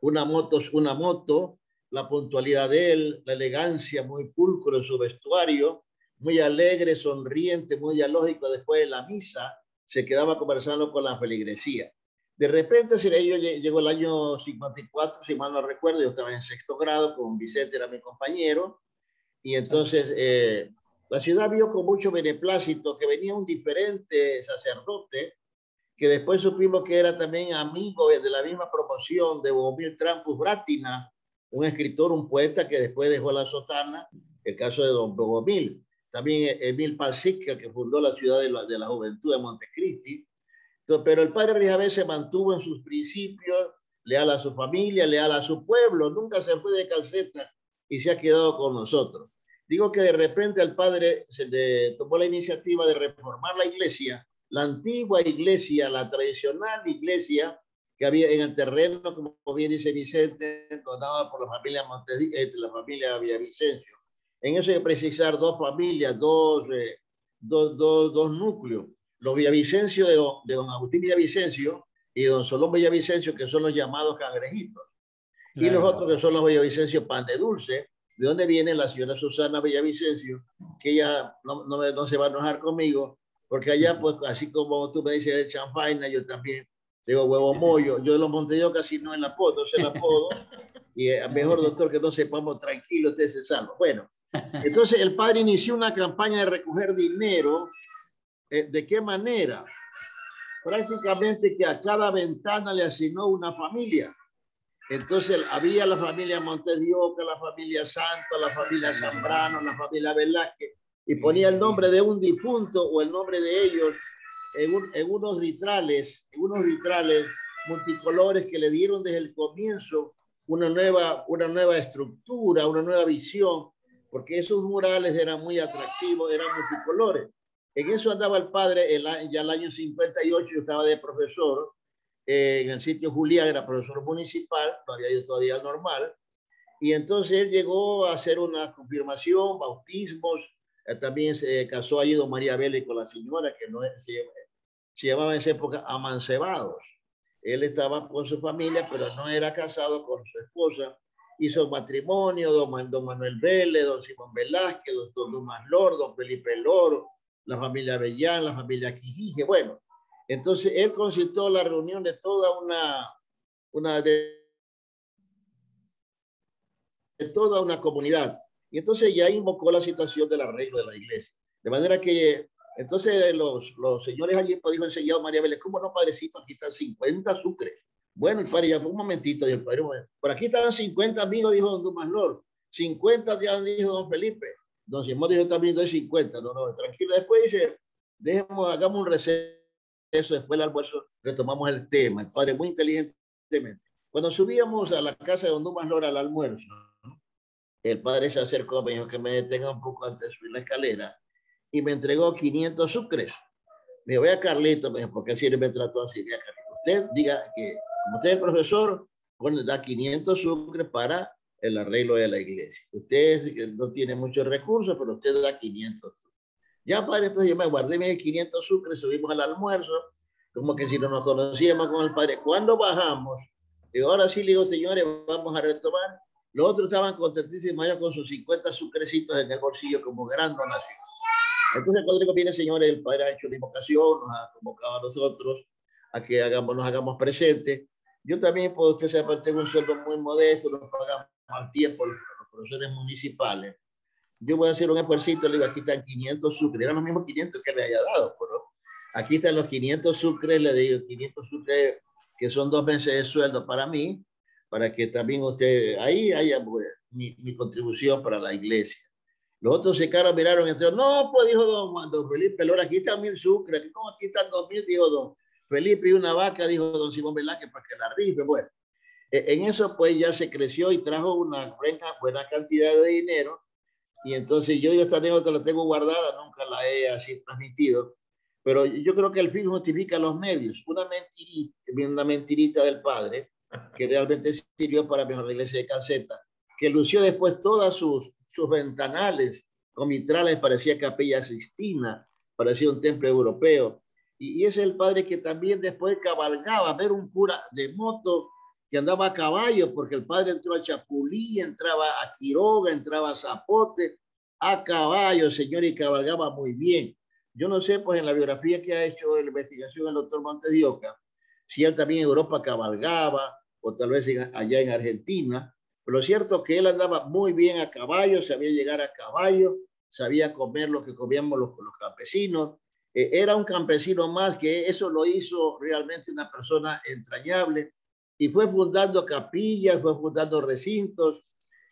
una moto, la puntualidad de él, la elegancia, muy pulcro en su vestuario, muy alegre, sonriente, muy dialógico. Después de la misa se quedaba conversando con la feligresía. De repente llegó el año 54, si mal no recuerdo, yo estaba en sexto grado, con Vicente era mi compañero, y entonces la ciudad vio con mucho beneplácito que venía un diferente sacerdote, que después supimos que era también amigo de la misma promoción de Bogomil Trampus Brátina, un escritor, un poeta que después dejó la sotana, el caso de don Bogomil. También Emil Palsic, el que fundó la ciudad de la juventud de Montecristi. Entonces, pero el padre Rijabé se mantuvo en sus principios, leal a su familia, leal a su pueblo, nunca se fue de Calceta y se ha quedado con nosotros. Digo que de repente el padre tomó la iniciativa de reformar la iglesia, la antigua iglesia, la tradicional iglesia que había en el terreno, como bien dice Vicente, donada por la familia la familia Villavicencio. En eso hay que precisar dos familias, dos núcleos. Los Villavicencio de don Agustín Villavicencio y don Solón Villavicencio, que son los llamados cangrejitos. Claro. Y los otros que son los Villavicencio pan de dulce, de donde viene la señora Susana Villavicencio, que ella no se va a enojar conmigo, porque allá, pues, así como tú me dices el champagne, yo también digo huevo mollo. Yo de los Montevideo casi no el apodo, y mejor, doctor, que no sepamos, tranquilo, usted se salva. Bueno, entonces el padre inició una campaña de recoger dinero. ¿De qué manera? Prácticamente que a cada ventana le asignó una familia. Entonces había la familia Montedioca, la familia Santo, la familia Zambrano, la familia Velázquez, y ponía el nombre de un difunto o el nombre de ellos en unos vitrales multicolores que le dieron desde el comienzo una nueva estructura, una nueva visión, porque esos murales eran muy atractivos, eran multicolores. En eso andaba el padre ya el año 58, yo estaba de profesor en el sitio Julián, era profesor municipal, no había ido todavía al normal, y entonces él llegó a hacer una confirmación, bautismos, también se casó allí don María Vélez con la señora, que no se llamaba en esa época Amancebados. Él estaba con su familia, pero no era casado con su esposa. Hizo matrimonio, don Manuel Vélez, don Simón Velázquez, don Dumas Lor, don Felipe Loro, la familia Avellán, la familia Quijije. Bueno, entonces él concitó la reunión de toda toda una comunidad. Y entonces ya invocó la situación del arreglo de la iglesia. De manera que entonces los señores allí pues dijo enseñado María Vélez, ¿cómo no, padrecito? Aquí están 50 sucres. Bueno, el padre ya fue un momentito, y el padre, bueno, por aquí estaban 50 amigos, dijo don Dumas Lor. 50 ya dijo don Felipe. Don Simón dijo también doy 50. No, tranquilo. Después dice, hagamos un receso, después del almuerzo retomamos el tema. El padre muy inteligentemente. Cuando subíamos a la casa de don Dumas Lor al almuerzo, el padre se acercó, me dijo que me detenga un poco antes de subir la escalera y me entregó 500 sucres. Me dijo, vea Carlito, me dijo, porque así me trató así, vea Carlito. Usted diga que, como usted es el profesor, da 500 sucres para el arreglo de la iglesia. Usted no tiene muchos recursos, pero usted da 500 sucres. Ya, padre, entonces yo me guardé mis 500 sucres, subimos al almuerzo, como que si no nos conocíamos con el padre. Cuando bajamos, digo, ahora sí, le digo, señores, vamos a retomar. Los otros estaban contentísimos ya con sus 50 sucrecitos en el bolsillo como gran donación. Entonces, cuando digo, viene, señores, el padre ha hecho la invocación, nos ha convocado a nosotros a que nos hagamos presentes. Yo también, pues usted sabe, tengo un sueldo muy modesto, nos pagamos al tiempo los profesores municipales. Yo voy a hacer un esfuerzo, le digo, aquí están 500 sucres, eran los mismos 500 que le haya dado, pero aquí están los 500 sucres, le digo, 500 sucres que son 2 meses de sueldo para mí, para que también usted, ahí haya pues, mi contribución para la iglesia. Los otros se miraron entre ellos. No, pues dijo don Felipe Lora, aquí están 1000 sucres. ¿Cómo aquí están 2000? Dijo don Felipe, y una vaca, dijo don Simón Velázquez, para que la rife. Bueno, en eso pues ya se creció y trajo una buena cantidad de dinero. Y entonces yo digo, esta anécdota la tengo guardada, nunca la he así transmitido. Pero yo creo que el fin justifica los medios. Una mentirita del padre, que realmente sirvió para mejorar la iglesia de Calceta, que lució después todas sus ventanales con vitrales, parecía Capilla Sixtina, parecía un templo europeo. Y ese es el padre que también después cabalgaba, ver un cura de moto que andaba a caballo, porque el padre entró a Chapulí, entraba a Quiroga, entraba a Zapote, a caballo, señor, y cabalgaba muy bien. Yo no sé, pues en la biografía que ha hecho la investigación el doctor Montedioca, si él también en Europa cabalgaba, o tal vez allá en Argentina. Pero lo cierto es que él andaba muy bien a caballo, sabía llegar a caballo, sabía comer lo que comíamos los campesinos. Era un campesino más, que eso lo hizo realmente una persona entrañable, y fue fundando capillas, fue fundando recintos,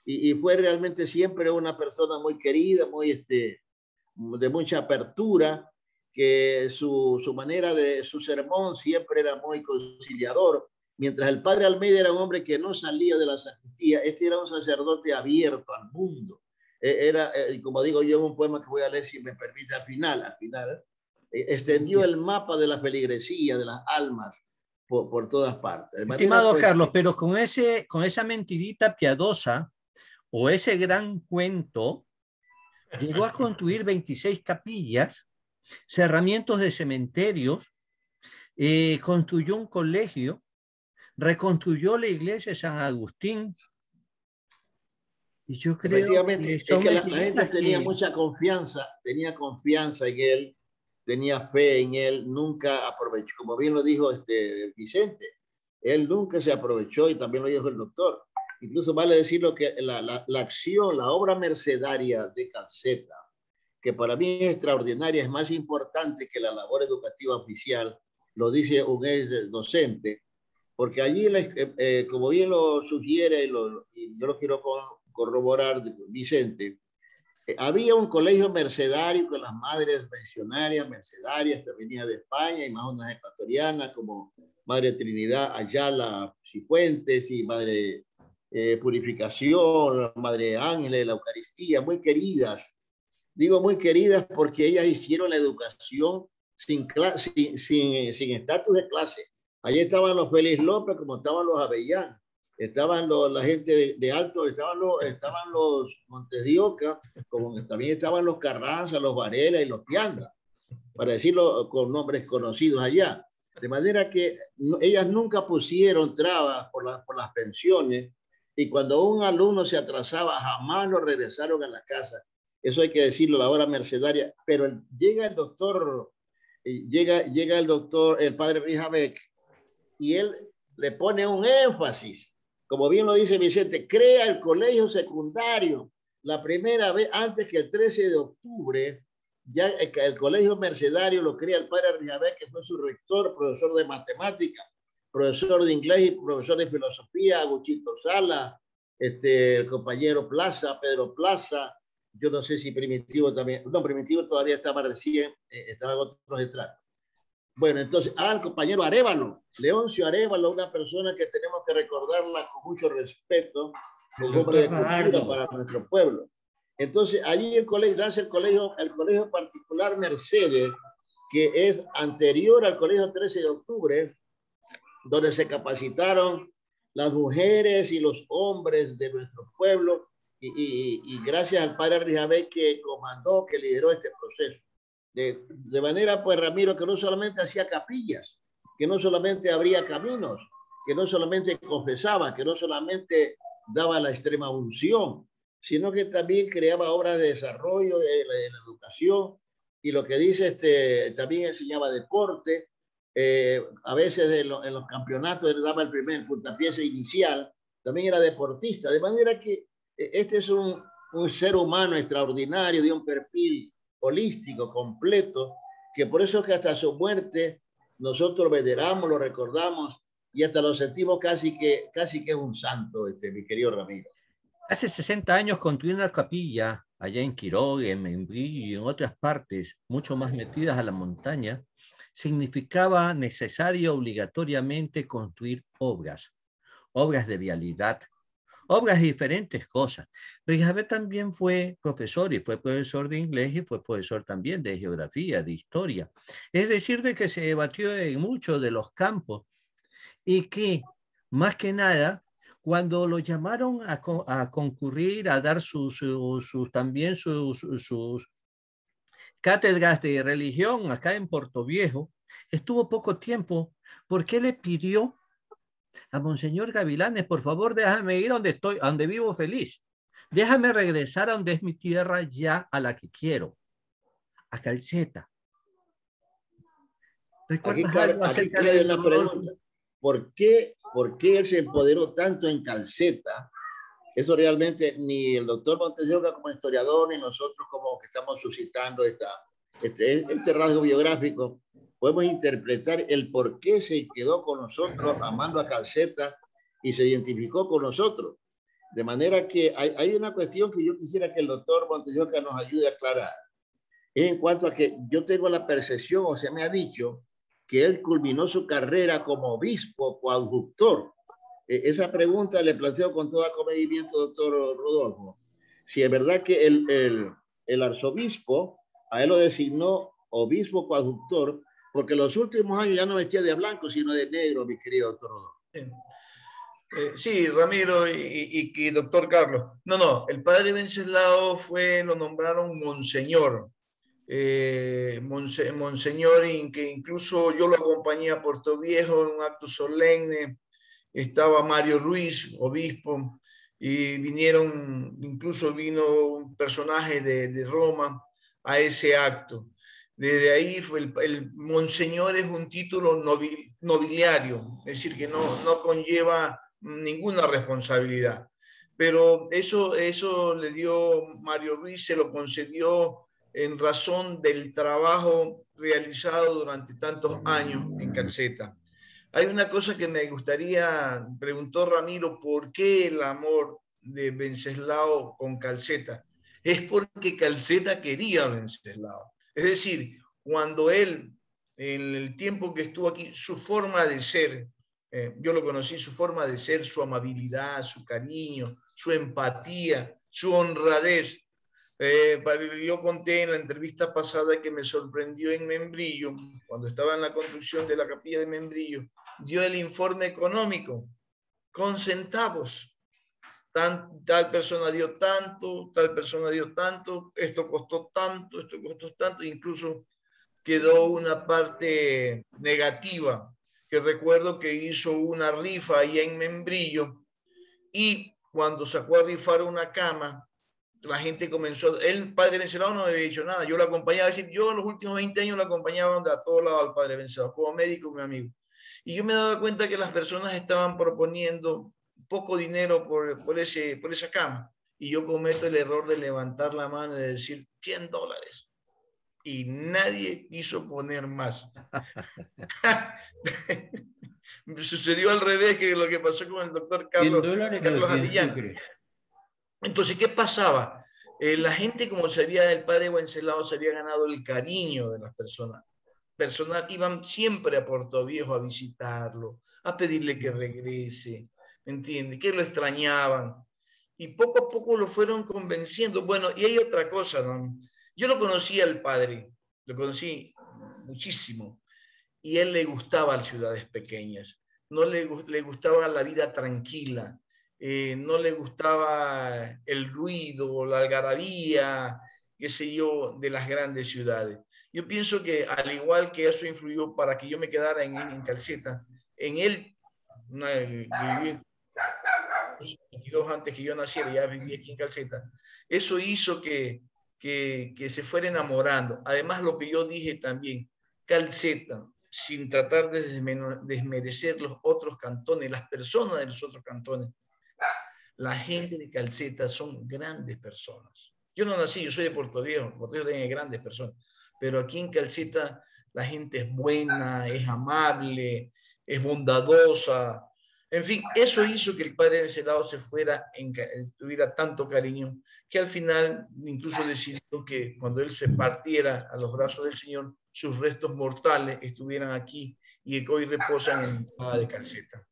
y fue realmente siempre una persona muy querida, muy de mucha apertura, que su manera de su sermón siempre era muy conciliador. Mientras el padre Almeida era un hombre que no salía de la sacristía, este era un sacerdote abierto al mundo. Era, como digo yo en un poema que voy a leer, si me permite, al final, extendió el mapa de la feligresía, de las almas, por todas partes. De manera, Estimado pues, Carlos, pero con esa mentirita piadosa o ese gran cuento, llegó a construir 26 capillas, cerramientos de cementerios, construyó un colegio, reconstruyó la iglesia de San Agustín. Y yo creo efectivamente, que es son que la gente mentiritas tenía que... mucha confianza, tenía confianza en él, tenía fe en él, nunca aprovechó, como bien lo dijo Vicente, él nunca se aprovechó, y también lo dijo el doctor. Incluso vale decirlo que la acción, la obra mercedaria de Calceta, que para mí es extraordinaria, es más importante que la labor educativa oficial, lo dice un ex docente, porque allí, como bien lo sugiere, y yo lo quiero corroborar, Vicente, había un colegio mercedario con las madres misionarias mercedarias que venían de España, y más unas ecuatorianas como Madre Trinidad Ayala Cifuentes y Madre Purificación, Madre Ángeles de la Eucaristía, muy queridas. Digo muy queridas porque ellas hicieron la educación sin estatus de clase. Allí estaban los Félix López, como estaban los Avellán, estaban la gente de Alto, estaban los Montes de Oca, como también estaban los Carranza, los Varela y los Pianda, para decirlo con nombres conocidos allá. De manera que ellas nunca pusieron trabas por las pensiones, y cuando un alumno se atrasaba, jamás lo regresaron a la casa. Eso hay que decirlo, la hora mercedaria. Pero llega el doctor, el padre Rijabec, y él le pone un énfasis, como bien lo dice Vicente, crea el colegio secundario. La primera vez, antes que el 13 de octubre, ya el colegio mercedario lo crea el padre Rijabec, que fue su rector, profesor de matemáticas, profesor de inglés y profesor de filosofía, Agustito Sala, el compañero Plaza, Pedro Plaza. Yo no sé si Primitivo también, no, Primitivo todavía estaba recién, estaba en otros estratos. Bueno, entonces, el compañero Arévalo, Leoncio Arévalo, una persona que tenemos que recordarla con mucho respeto, un hombre de cultura para nuestro pueblo. Entonces, allí el colegio, nace el colegio particular Mercedes, que es anterior al colegio 13 de octubre, donde se capacitaron las mujeres y los hombres de nuestro pueblo, y gracias al padre Rijabec, que comandó, que lideró este proceso. De manera, pues, Ramiro, que no solamente hacía capillas, que no solamente abría caminos, que no solamente confesaba, que no solamente daba la extrema unción, sino que también creaba obras de desarrollo de la educación, y lo que dice, también enseñaba deporte. A veces en los campeonatos él daba el primer puntapié inicial, también era deportista, de manera que este es un ser humano extraordinario, de un perfil holístico, completo, que por eso es que hasta su muerte nosotros veneramos, lo recordamos, y hasta lo sentimos casi que es un santo, mi querido Ramiro. Hace 60 años construir una capilla allá en Quiroga, en Membrillo y en otras partes, mucho más metidas a la montaña, significaba necesario obligatoriamente construir obras de vialidad, obras de diferentes cosas. Rijabec también fue profesor, y fue profesor de inglés, y fue profesor también de geografía, de historia. Es decir, de que se debatió en muchos de los campos, y que, más que nada, cuando lo llamaron a concurrir, a dar también sus cátedras de religión acá en Portoviejo, estuvo poco tiempo, porque le pidió a Monseñor Gavilanes: por favor, déjame ir donde vivo feliz. Déjame regresar a donde es mi tierra, ya a la que quiero, a Calceta. ¿Recuerdas algo acerca del dolor? ¿por qué él se empoderó tanto en Calceta? Eso realmente ni el doctor Montes de Oca como historiador, ni nosotros como que estamos suscitando este rasgo biográfico, podemos interpretar el por qué se quedó con nosotros amando a Calceta y se identificó con nosotros. De manera que hay una cuestión que yo quisiera que el doctor Montes de Oca nos ayude a aclarar. En cuanto a que yo tengo la percepción, o se me ha dicho, que él culminó su carrera como obispo coadjutor. Esa pregunta le planteo con todo acomedimiento, doctor Rodolfo. Si es verdad que el arzobispo a él lo designó obispo coadjutor, porque los últimos años ya no vestía de blanco, sino de negro, mi querido doctor Rodolfo. Sí, Ramiro y doctor Carlos. No, el padre Wenceslao lo nombraron monseñor. Monseñor, que incluso yo lo acompañé a Puerto Viejo en un acto solemne. Estaba Mario Ruiz, obispo, y incluso vino un personaje de Roma a ese acto. Desde ahí el monseñor es un título nobiliario, es decir, que no conlleva ninguna responsabilidad. Pero eso le dio Mario Ruiz, se lo concedió en razón del trabajo realizado durante tantos años en Calceta. Hay una cosa que me gustaría, preguntó Ramiro, ¿por qué el amor de Wenceslao con Calceta? Es porque Calceta quería a Wenceslao. Es decir, cuando él, en el tiempo que estuvo aquí, su forma de ser, yo lo conocí, su forma de ser, su amabilidad, su cariño, su empatía, su honradez. Yo conté en la entrevista pasada que me sorprendió en Membrillo, cuando estaba en la construcción de la capilla de Membrillo, dio el informe económico con centavos. Tal persona dio tanto, tal persona dio tanto, esto costó tanto, incluso quedó una parte negativa, que recuerdo que hizo una rifa allá en Membrillo y cuando sacó a rifar una cama, la gente comenzó, el padre Wenceslao no había dicho nada, yo lo acompañaba, es decir, yo en los últimos 20 años lo acompañaba a todos lados al padre Wenceslao, como médico, mi amigo. Y yo me daba cuenta que las personas estaban proponiendo poco dinero por esa cama. Y yo cometo el error de levantar la mano y de decir $100. Y nadie quiso poner más. Sucedió al revés que lo que pasó con el doctor Carlos Avillán. Entonces, ¿qué pasaba? La gente, como sabía, el padre Wenceslao se había ganado el cariño de las personas. Personas iban siempre a Puerto Viejo a visitarlo, a pedirle que regrese, ¿me entiendes? Que lo extrañaban. Y poco a poco lo fueron convenciendo. Bueno, y hay otra cosa, ¿no? Yo lo conocí al padre, lo conocí muchísimo, y a él le gustaba las ciudades pequeñas, no le gustaba la vida tranquila, no le gustaba el ruido, la algarabía, qué sé yo, de las grandes ciudades. Yo pienso que al igual que eso influyó para que yo me quedara en Calceta, en él, viví 22 antes que yo naciera, ya viví aquí en Calceta, eso hizo que se fuera enamorando. Además, lo que yo dije también, Calceta, sin tratar de desmerecer los otros cantones, las personas de los otros cantones, la gente de Calceta son grandes personas. Yo no nací, yo soy de Puerto Viejo tiene grandes personas, pero aquí en Calceta la gente es buena, es amable, es bondadosa. En fin, eso hizo que el padre Wenceslao tuviera tanto cariño, que al final incluso decidió que cuando él se partiera a los brazos del Señor, sus restos mortales estuvieran aquí y que hoy reposan en la de Calceta.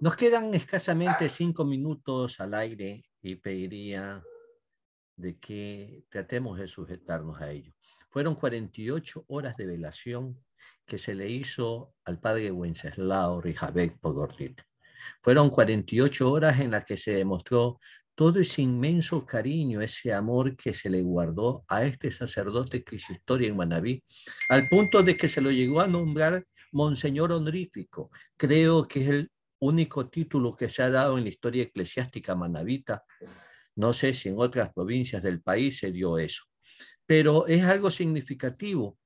Nos quedan escasamente 5 minutos al aire y pediría de que tratemos de sujetarnos a ello. Fueron 48 horas de velación que se le hizo al padre Wenceslao Rijabek Pogorlit. Fueron 48 horas en las que se demostró todo ese inmenso cariño, ese amor que se le guardó a este sacerdote que hizo historia en Manabí, al punto de que se lo llegó a nombrar Monseñor Honorífico. Creo que es el único título que se ha dado en la historia eclesiástica manabita. No sé si en otras provincias del país se dio eso, pero es algo significativo.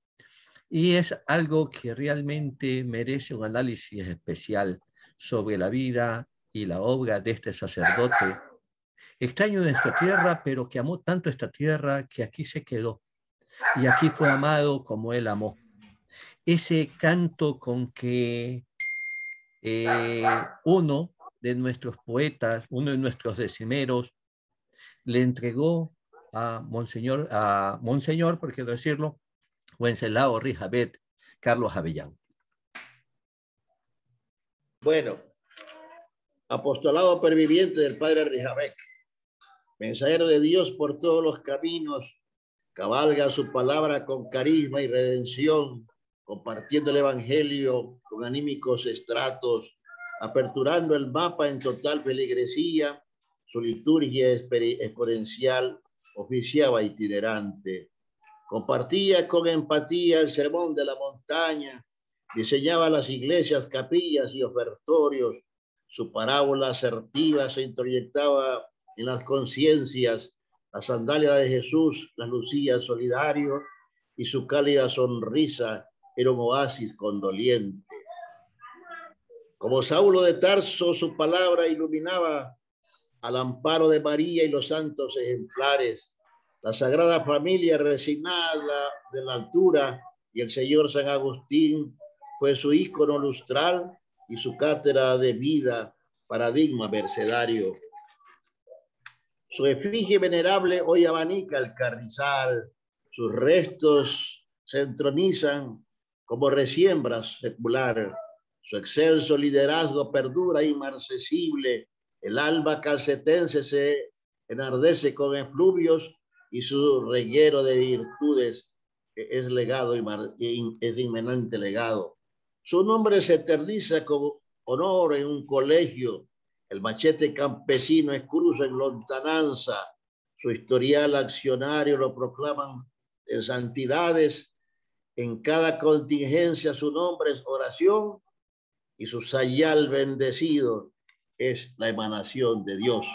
Y es algo que realmente merece un análisis especial sobre la vida y la obra de este sacerdote, extraño de nuestra tierra, pero que amó tanto esta tierra que aquí se quedó y aquí fue amado como él amó. Ese canto con que uno de nuestros poetas, uno de nuestros decimeros, le entregó a Monseñor, por qué decirlo, Wenceslao Rijabet, Carlos Avellán. Bueno, apostolado perviviente del padre Rijabet, mensajero de Dios por todos los caminos, cabalga su palabra con carisma y redención, compartiendo el evangelio con anímicos estratos, aperturando el mapa en total feligresía, su liturgia exponencial oficiaba itinerante. Compartía con empatía el sermón de la montaña, diseñaba las iglesias, capillas y ofertorios. Su parábola asertiva se introyectaba en las conciencias. La sandalia de Jesús las lucía solidario y su cálida sonrisa era un oasis condoliente. Como Saulo de Tarso, su palabra iluminaba al amparo de María y los santos ejemplares. La Sagrada Familia resignada de la altura y el Señor San Agustín fue su ícono lustral y su cátedra de vida, paradigma mercedario. Su efigie venerable hoy abanica el carrizal, sus restos se entronizan como resiembras secular, su excelso liderazgo perdura inmarcesible, el alba calcetense se enardece con efluvios y su reguero de virtudes es legado y es inminente legado. Su nombre se eterniza con honor en un colegio. El machete campesino es cruz en lontananza. Su historial accionario lo proclaman en santidades. En cada contingencia su nombre es oración y su sayal bendecido es la emanación de Dios.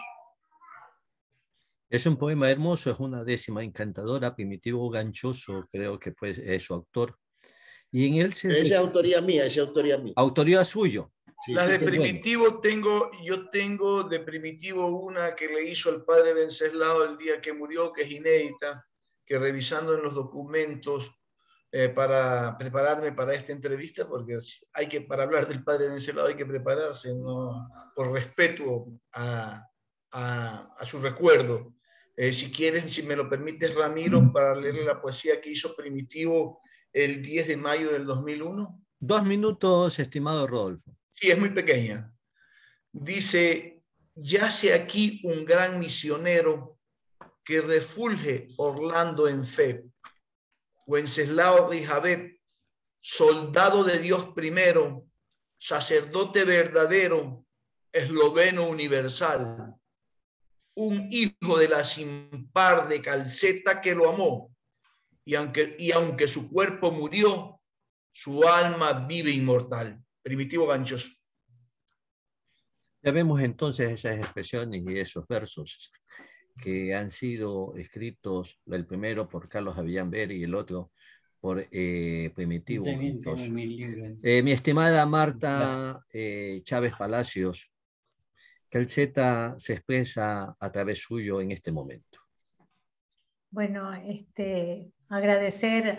Es un poema hermoso, es una décima encantadora, Primitivo Ganchoso, creo que fue su autor. Y en él esa es autoría mía, esa es autoría mía. Autoría suyo. Sí, las de Primitivo bueno. Yo tengo de Primitivo una que le hizo el padre Wenceslao el día que murió, que es inédita, que revisando en los documentos para prepararme para esta entrevista, porque para hablar del padre Wenceslao hay que prepararse, ¿no? Por respeto a su recuerdo. Si quieres, si me lo permites, Ramiro, para leerle la poesía que hizo Primitivo el 10 de mayo del 2001. 2 minutos, estimado Rodolfo. Sí, es muy pequeña. Dice: yace aquí un gran misionero que refulge orlando en fe. Wenceslao Rijabet, soldado de Dios primero, sacerdote verdadero, esloveno universal, un hijo de la sin par de Calceta que lo amó, y aunque su cuerpo murió, su alma vive inmortal. Primitivo Ganchoso. Ya vemos entonces esas expresiones y esos versos que han sido escritos, el primero por Carlos Avellán Ver y el otro por Primitivo Ganchoso. Mi estimada Marta Chávez Palacios, Calceta se expresa a través suyo en este momento. Bueno, agradecer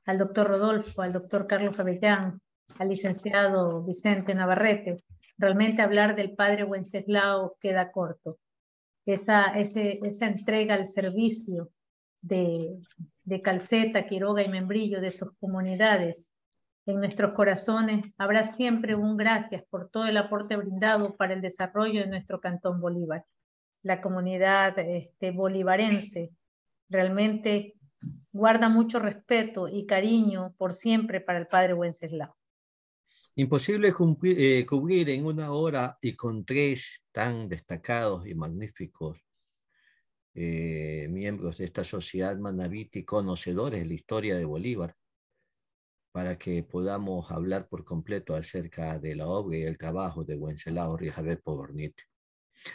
al doctor Rodolfo, al doctor Carlos Avellán, al licenciado Vicente Navarrete. Realmente hablar del padre Wenceslao queda corto. Esa entrega al servicio de Calceta, Quiroga y Membrillo, de sus comunidades, en nuestros corazones habrá siempre un gracias por todo el aporte brindado para el desarrollo de nuestro Cantón Bolívar. La comunidad bolivarense realmente guarda mucho respeto y cariño por siempre para el padre Wenceslao. Imposible cubrir en 1 hora y con 3 tan destacados y magníficos miembros de esta sociedad manabí, conocedores de la historia de Bolívar, para que podamos hablar por completo acerca de la obra y el trabajo de Wenceslao Rijabet Pogorniete.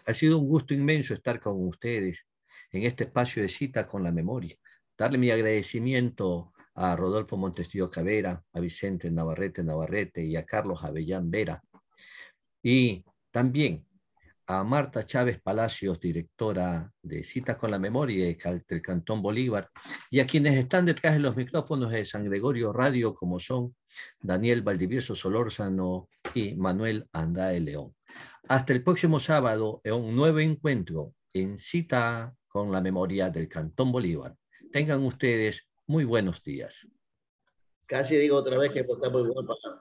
Ha sido un gusto inmenso estar con ustedes en este espacio de Cita con la Memoria. Darle mi agradecimiento a Rodolfo Montestillo Cavera, a Vicente Navarrete y a Carlos Avellán Vera. Y también a Marta Chávez Palacios, directora de Citas con la Memoria del Cantón Bolívar, y a quienes están detrás de los micrófonos de San Gregorio Radio, como son Daniel Valdivieso Solórzano y Manuel Andae León. Hasta el próximo sábado en un nuevo encuentro en Cita con la Memoria del Cantón Bolívar. Tengan ustedes muy buenos días. Casi digo otra vez que está muy bueno para